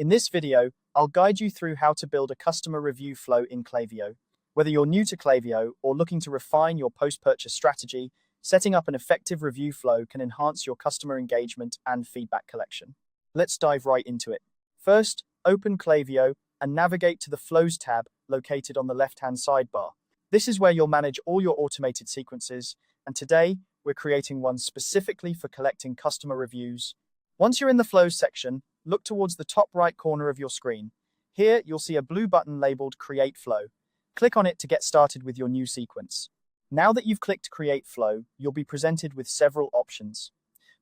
In this video, I'll guide you through how to build a customer review flow in Klaviyo. Whether you're new to Klaviyo or looking to refine your post-purchase strategy, setting up an effective review flow can enhance your customer engagement and feedback collection. Let's dive right into it. First, open Klaviyo and navigate to the Flows tab located on the left-hand sidebar. This is where you'll manage all your automated sequences, and today we're creating one specifically for collecting customer reviews. Once you're in the Flows section, look towards the top right corner of your screen. Here, you'll see a blue button labeled Create Flow. Click on it to get started with your new sequence. Now that you've clicked Create Flow, you'll be presented with several options.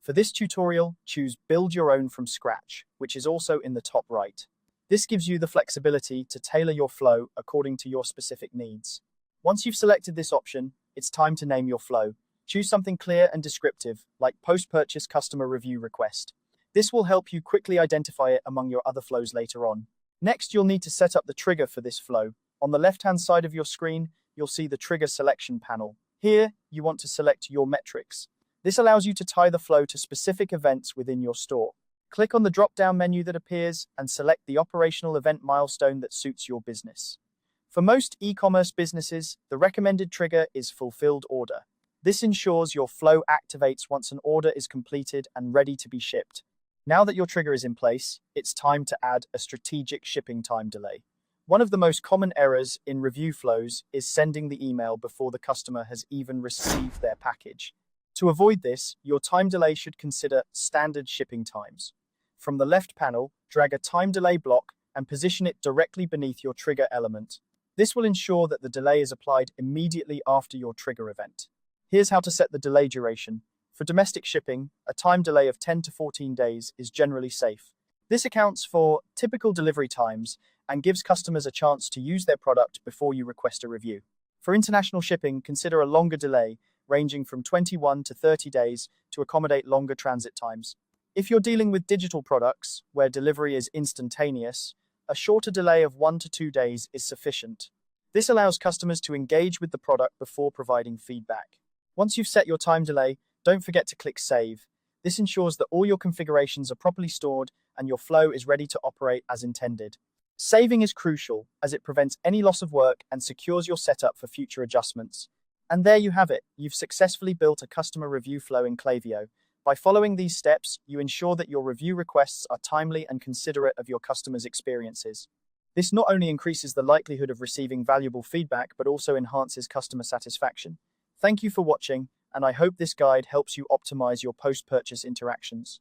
For this tutorial, choose Build Your Own from Scratch, which is also in the top right. This gives you the flexibility to tailor your flow according to your specific needs. Once you've selected this option, it's time to name your flow. Choose something clear and descriptive, like Post-Purchase Customer Review Request. This will help you quickly identify it among your other flows later on. Next, you'll need to set up the trigger for this flow. On the left-hand side of your screen, you'll see the Trigger Selection panel. Here, you want to select your metrics. This allows you to tie the flow to specific events within your store. Click on the drop-down menu that appears and select the operational event milestone that suits your business. For most e-commerce businesses, the recommended trigger is Fulfilled Order. This ensures your flow activates once an order is completed and ready to be shipped. Now that your trigger is in place, it's time to add a strategic shipping time delay. One of the most common errors in review flows is sending the email before the customer has even received their package. To avoid this, your time delay should consider standard shipping times. From the left panel, drag a time delay block and position it directly beneath your trigger element. This will ensure that the delay is applied immediately after your trigger event. Here's how to set the delay duration. For domestic shipping, a time delay of 10 to 14 days is generally safe. This accounts for typical delivery times and gives customers a chance to use their product before you request a review. For international shipping, consider a longer delay, ranging from 21 to 30 days to accommodate longer transit times. If you're dealing with digital products, where delivery is instantaneous, a shorter delay of 1 to 2 days is sufficient. This allows customers to engage with the product before providing feedback. Once you've set your time delay, don't forget to click Save. This ensures that all your configurations are properly stored and your flow is ready to operate as intended. Saving is crucial as it prevents any loss of work and secures your setup for future adjustments. And there you have it. You've successfully built a customer review flow in Klaviyo. By following these steps, you ensure that your review requests are timely and considerate of your customers' experiences. This not only increases the likelihood of receiving valuable feedback, but also enhances customer satisfaction. Thank you for watching, and I hope this guide helps you optimize your post-purchase interactions.